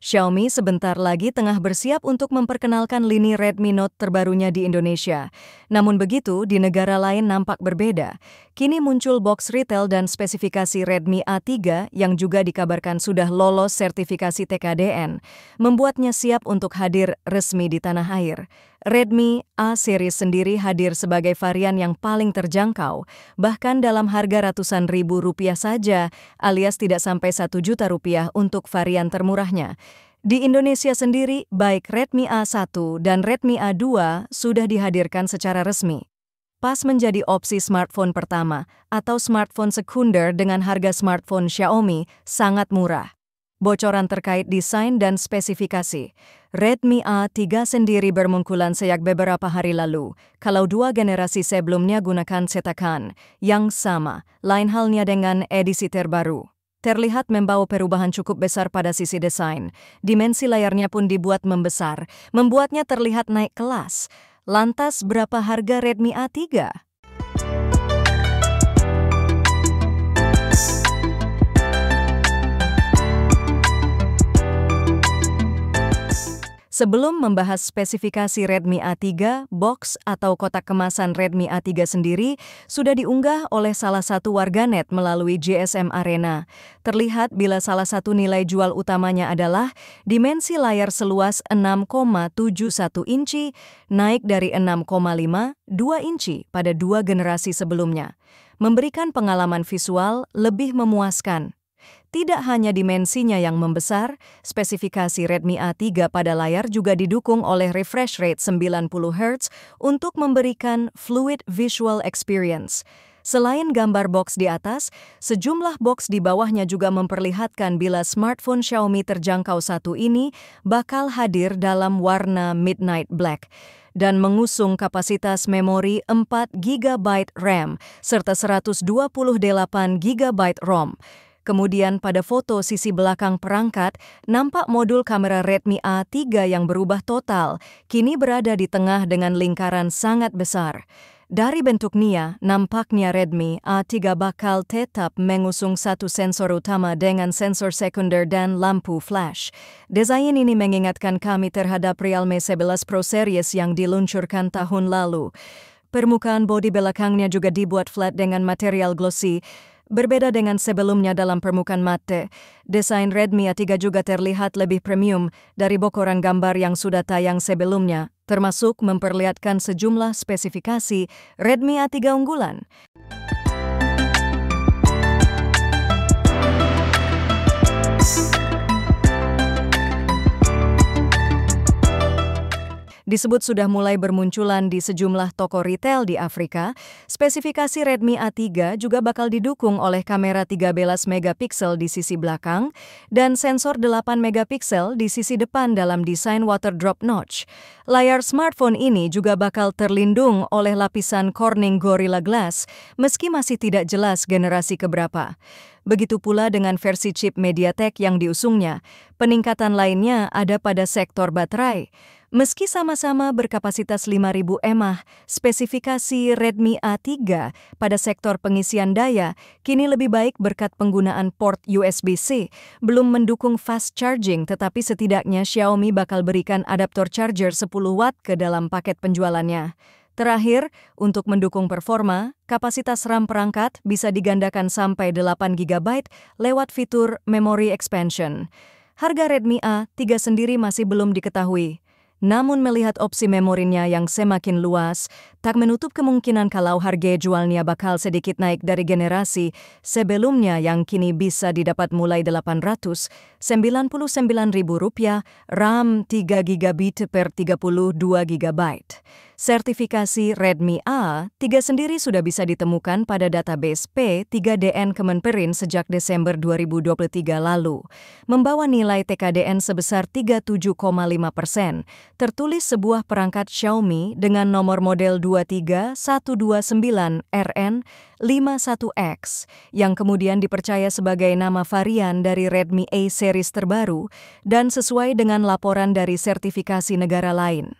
Xiaomi sebentar lagi tengah bersiap untuk memperkenalkan lini Redmi Note terbarunya di Indonesia. Namun begitu, di negara lain nampak berbeda. Kini muncul box retail dan spesifikasi Redmi A3 yang juga dikabarkan sudah lolos sertifikasi TKDN, membuatnya siap untuk hadir resmi di tanah air. Redmi A series sendiri hadir sebagai varian yang paling terjangkau, bahkan dalam harga ratusan ribu rupiah saja, alias tidak sampai 1 juta rupiah untuk varian termurahnya. Di Indonesia sendiri, baik Redmi A1 dan Redmi A2 sudah dihadirkan secara resmi. Pas menjadi opsi smartphone pertama atau smartphone sekunder dengan harga smartphone Xiaomi sangat murah. Bocoran terkait desain dan spesifikasi. Redmi A3 sendiri bermunculan sejak beberapa hari lalu, kalau dua generasi sebelumnya gunakan cetakan yang sama, lain halnya dengan edisi terbaru. Terlihat membawa perubahan cukup besar pada sisi desain. Dimensi layarnya pun dibuat membesar, membuatnya terlihat naik kelas. Lantas berapa harga Redmi A3? Sebelum membahas spesifikasi Redmi A3, box atau kotak kemasan Redmi A3 sendiri sudah diunggah oleh salah satu warganet melalui GSM Arena. Terlihat bila salah satu nilai jual utamanya adalah dimensi layar seluas 6,71 inci, naik dari 6,52 inci pada dua generasi sebelumnya, memberikan pengalaman visual lebih memuaskan. Tidak hanya dimensinya yang membesar, spesifikasi Redmi A3 pada layar juga didukung oleh refresh rate 90 Hz untuk memberikan fluid visual experience. Selain gambar box di atas, sejumlah box di bawahnya juga memperlihatkan bila smartphone Xiaomi terjangkau satu ini bakal hadir dalam warna midnight black dan mengusung kapasitas memori 4 GB RAM serta 128 GB ROM. Kemudian pada foto sisi belakang perangkat, nampak modul kamera Redmi A3 yang berubah total, kini berada di tengah dengan lingkaran sangat besar. Dari bentuknya, nampaknya Redmi A3 bakal tetap mengusung satu sensor utama dengan sensor sekunder dan lampu flash. Desain ini mengingatkan kami terhadap Realme 11 Pro Series yang diluncurkan tahun lalu. Permukaan bodi belakangnya juga dibuat flat dengan material glossy. Berbeda dengan sebelumnya dalam permukaan mate, desain Redmi A3 juga terlihat lebih premium dari bocoran gambar yang sudah tayang sebelumnya, termasuk memperlihatkan sejumlah spesifikasi Redmi A3 unggulan. Disebut sudah mulai bermunculan di sejumlah toko retail di Afrika, spesifikasi Redmi A3 juga bakal didukung oleh kamera 13 megapiksel di sisi belakang dan sensor 8 megapiksel di sisi depan dalam desain water drop notch. Layar smartphone ini juga bakal terlindung oleh lapisan Corning Gorilla Glass, meski masih tidak jelas generasi keberapa. Begitu pula dengan versi chip MediaTek yang diusungnya. Peningkatan lainnya ada pada sektor baterai. Meski sama-sama berkapasitas 5.000 mAh, spesifikasi Redmi A3 pada sektor pengisian daya kini lebih baik berkat penggunaan port USB-C. Belum mendukung fast charging, tetapi setidaknya Xiaomi bakal berikan adaptor charger 10 watt ke dalam paket penjualannya. Terakhir, untuk mendukung performa, kapasitas RAM perangkat bisa digandakan sampai 8 GB lewat fitur memory expansion. Harga Redmi A3 sendiri masih belum diketahui. Namun melihat opsi memorinya yang semakin luas, tak menutup kemungkinan kalau harga jualnya bakal sedikit naik dari generasi sebelumnya yang kini bisa didapat mulai Rp899.000, RAM 3 GB per 32 GB. Sertifikasi Redmi A3 sendiri sudah bisa ditemukan pada database P3DN Kemenperin sejak Desember 2023 lalu, membawa nilai TKDN sebesar 37,5%. Tertulis sebuah perangkat Xiaomi dengan nomor model 23129RN51X yang kemudian dipercaya sebagai nama varian dari Redmi A series terbaru dan sesuai dengan laporan dari sertifikasi negara lain.